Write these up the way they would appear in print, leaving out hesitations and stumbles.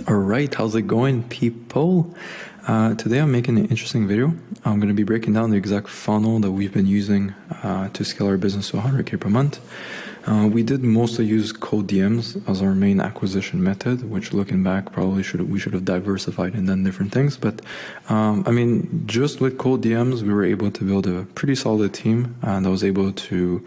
All right, how's it going, people? Today I'm making an interesting video. I'm going to be breaking down the exact funnel that we've been using to scale our business to 100K per month. We did mostly use cold DMs as our main acquisition method, which looking back, probably we should have diversified and done different things. But I mean, just with cold DMs, we were able to build a pretty solid team that was able to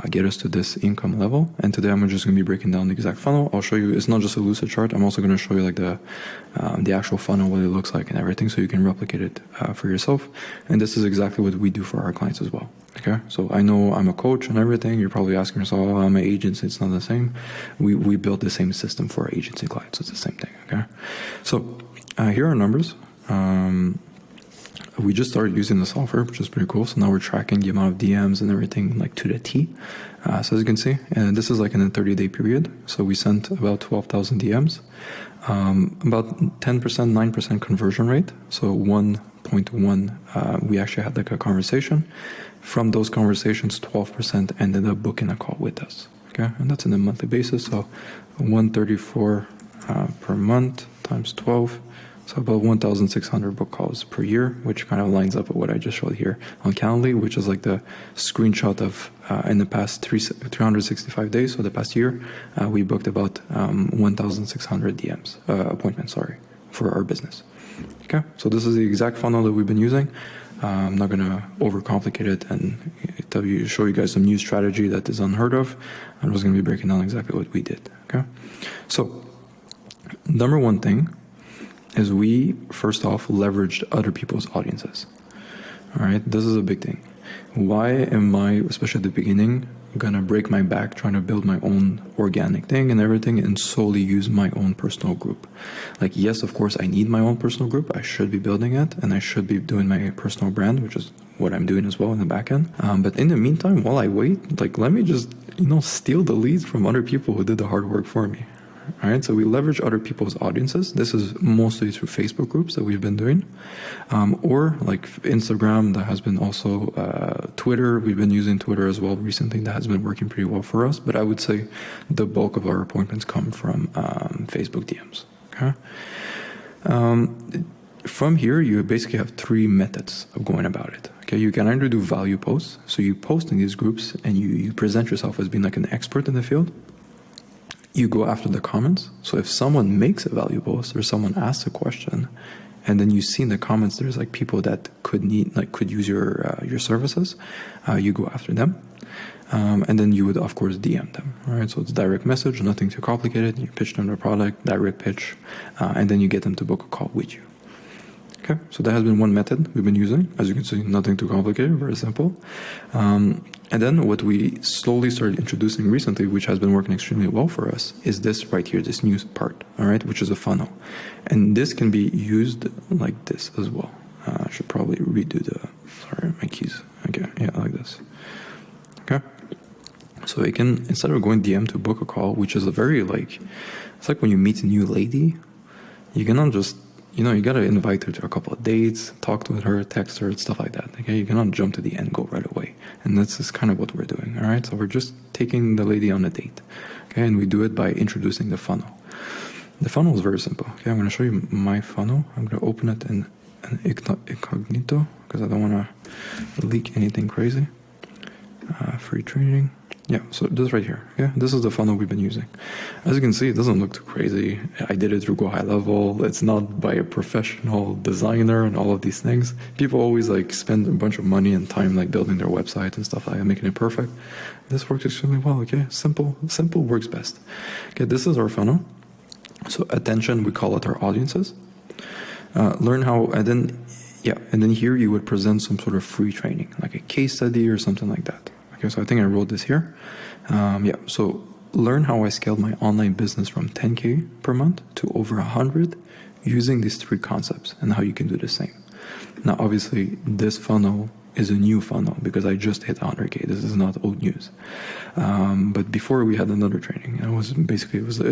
get us to this income level. And today I'm just going to be breaking down the exact funnel. I'll show you, it's not just a lucid chart. I'm also going to show you like the actual funnel, what it looks like and everything, so you can replicate it for yourself. And this is exactly what we do for our clients as well. Okay, so I know I'm a coach and everything. You're probably asking yourself, oh, I'm an agency, it's not the same. We built the same system for our agency clients. It's the same thing. Okay, so here are numbers. We just started using the software, which is pretty cool. So now we're tracking the amount of DMs and everything like to the T. So as you can see, and this is like in a 30-day period. So we sent about 12,000 DMs, about 10%, 9% conversion rate. So 1.1, we actually had like a conversation. From those conversations, 12% ended up booking a call with us. Okay, and that's on a monthly basis. So 134 per month times 12. So about 1,600 book calls per year, which kind of lines up with what I just showed here on Calendly, which is like the screenshot of in the past 365 days, so the past year, we booked about 1,600 DMs, appointments, for our business. Okay, so this is the exact funnel that we've been using. I'm not going to overcomplicate it and show you guys some new strategy that is unheard of. I'm just going to be breaking down exactly what we did. Okay, so number one thing is we first off leveraged other people's audiences. All right, this is a big thing. Why am I, especially at the beginning, gonna break my back trying to build my own organic thing and everything and solely use my own personal group? Like, yes, of course, I need my own personal group. I should be building it and I should be doing my personal brand, which is what I'm doing as well in the back end. But in the meantime, while I wait, like, let me just, steal the leads from other people who did the hard work for me. All right, so we leverage other people's audiences. This is mostly through Facebook groups that we've been doing, or like Instagram. That has been also Twitter. We've been using Twitter as well recently. That has been working pretty well for us. But I would say the bulk of our appointments come from Facebook DMs. Okay. From here, you basically have three methods of going about it. Okay, you can either do value posts. So you post in these groups and you present yourself as being like an expert in the field. You go after the comments. So if someone makes a value post or someone asks a question, and then you see in the comments there's like people that could use your services, you go after them, and then you would of course DM them. All right, so it's direct message, nothing too complicated. You pitch them the product, direct pitch, and then you get them to book a call with you. Okay, so that has been one method we've been using. As you can see, nothing too complicated, very simple. And then what we slowly started introducing recently, which has been working extremely well for us, is this right here, this new part, all right, which is a funnel. And this can be used like this as well. I should probably redo my keys. Okay, yeah, like this. Okay. So it can, instead of going DM to book a call, which is a very it's like when you meet a new lady, you cannot just, you got to invite her to a couple of dates, talk to her, text her, stuff like that. Okay, you cannot jump to the end goal right away. And this is kind of what we're doing. All right, so we're just taking the lady on a date. Okay, and we do it by introducing the funnel. The funnel is very simple. Okay, I'm going to show you my funnel. I'm going to open it in incognito because I don't want to leak anything crazy. Free training. Yeah, so this right here, yeah, this is the funnel we've been using. As you can see, it doesn't look too crazy. I did it through Go High Level. It's not by a professional designer and all of these things. People always spend a bunch of money and time building their website and stuff like that, making it perfect. This works extremely well, okay? Simple works best. Okay, this is our funnel. So attention, we call it our audiences. Learn how, and then here you would present some sort of free training, like a case study or something like that. Okay, so I think I wrote this here. So learn how I scaled my online business from 10K per month to over 100 using these three concepts and how you can do the same. Now, obviously, this funnel is a new funnel because I just hit 100K. This is not old news. But before we had another training, it was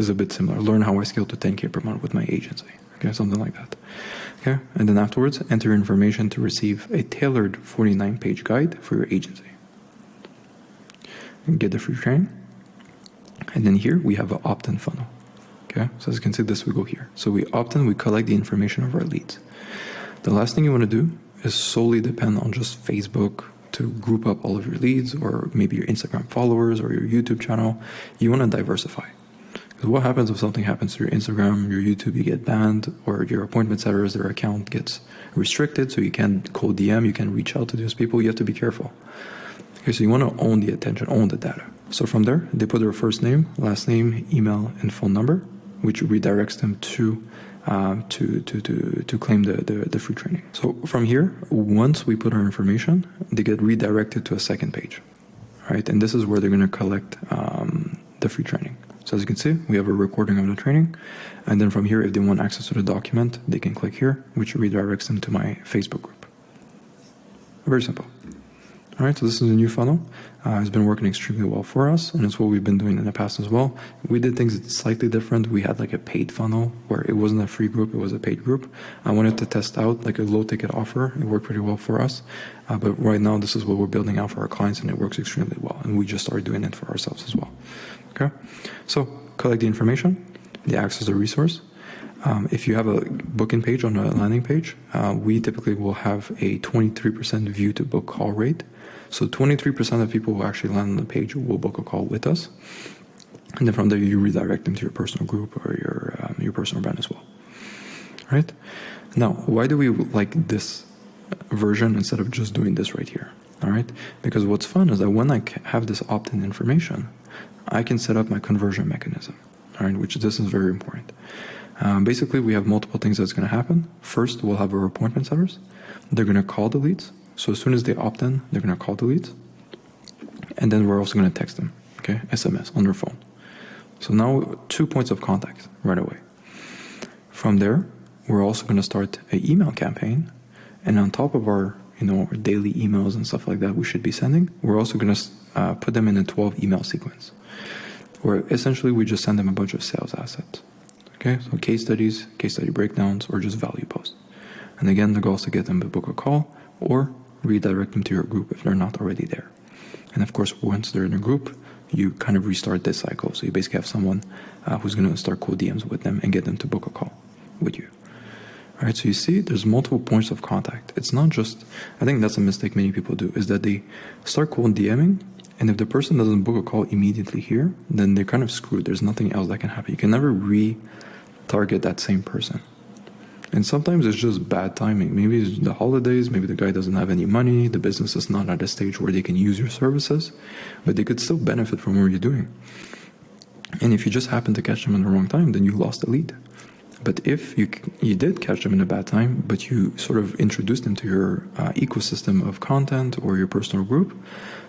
a bit similar. Learn how I scaled to 10K per month with my agency. Okay, something like that. Okay, and then afterwards, enter information to receive a tailored 49-page guide for your agency. Get the free training. And then here we have an opt-in funnel. Okay, so as you can see, this we go here. So we opt in, we collect the information of our leads. The last thing you want to do is solely depend on just Facebook to group up all of your leads, or maybe your Instagram followers or your YouTube channel. You want to diversify. Because what happens if something happens to your Instagram, your YouTube, you get banned, or your appointment setters, their account gets restricted, so you can't cold DM, you can reach out to those people. You have to be careful. Okay, so you want to own the attention, own the data. So from there, they put their first name, last name, email, and phone number, which redirects them to claim the free training. So from here, once we put our information, they get redirected to a second page, right? And this is where they're going to collect the free training. So as you can see, we have a recording of the training. And then from here, if they want access to the document, they can click here, which redirects them to my Facebook group. Very simple. All right, so this is a new funnel. It's been working extremely well for us, and it's what we've been doing in the past as well. We did things slightly different. We had like a paid funnel where it wasn't a free group, it was a paid group. I wanted to test out like a low ticket offer. It worked pretty well for us. But right now, this is what we're building out for our clients, and it works extremely well. And we just started doing it for ourselves as well. Okay, so collect the information, they access the resource. If you have a booking page on a landing page, we typically will have a 23% view to book call rate. So 23% of people who actually land on the page will book a call with us. And then from there, you redirect them to your personal group or your personal brand as well. All right? Now, why do we like this version instead of just doing this right here? All right? Because what's fun is that when I have this opt-in information, I can set up my conversion mechanism, all right, which this is very important. Basically, we have multiple things that's going to happen. First, we'll have our appointment setters. They're going to call the leads. So as soon as they opt in, they're going to call the leads. And then we're also going to text them, okay, SMS on their phone. So now 2 points of contact right away. From there, we're also going to start an email campaign. And on top of our, our daily emails and stuff like that we should be sending, we're also going to put them in a 12 email sequence, where essentially we just send them a bunch of sales assets. Okay, so case studies, case study breakdowns, or just value posts. And again, the goal is to get them to book a call or redirect them to your group if they're not already there. And of course, once they're in a group, you kind of restart this cycle. So you basically have someone who's going to start cold DMs with them and get them to book a call with you. All right, so you see, there's multiple points of contact. It's not just, I think that's a mistake many people do, is that they start cold DMing, and if the person doesn't book a call immediately here, then they're kind of screwed. There's nothing else that can happen. You can never re-target that same person. And sometimes it's just bad timing. Maybe it's the holidays, maybe the guy doesn't have any money, the business is not at a stage where they can use your services, but they could still benefit from what you're doing. And if you just happen to catch them in the wrong time, then you lost the lead. But if you did catch them in a bad time, but you sort of introduced them to your ecosystem of content or your personal group,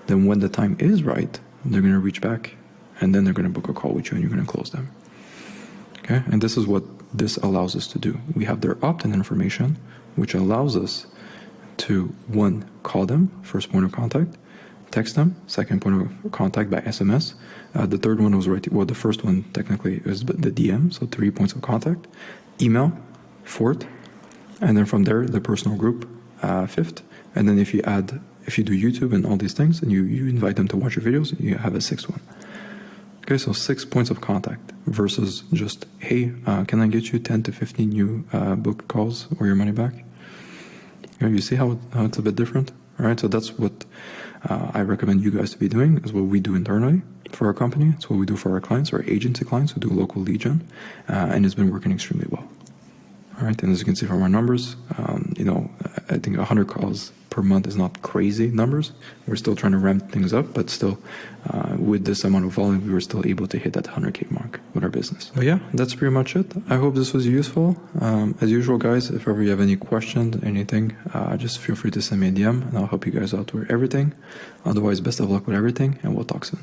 then when the time is right, they're going to reach back, and then they're going to book a call with you, and you're going to close them. Okay, and this is what this allows us to do. We have their opt-in information, which allows us to, one, call them, first point of contact, text them, second point of contact by SMS. The third one was the first one technically is the DM, so 3 points of contact, email, fourth, and then from there, the personal group, fifth. And then if you do YouTube and all these things, and you invite them to watch your videos, you have a sixth one. Okay, so 6 points of contact versus just, hey, can I get you 10 to 15 new book calls or your money back? You see how it's a bit different? All right, so that's what I recommend you guys to be doing, is what we do internally for our company. It's what we do for our clients, our agency clients who do local lead gen, and it's been working extremely well. All right, and as you can see from our numbers, I think 100 calls per month is not crazy numbers. We're still trying to ramp things up, but still, with this amount of volume, we were still able to hit that 100K mark with our business. So yeah, that's pretty much it. I hope this was useful. As usual, guys, if ever you have any questions, anything, just feel free to send me a DM, and I'll help you guys out with everything. Otherwise, best of luck with everything, and we'll talk soon.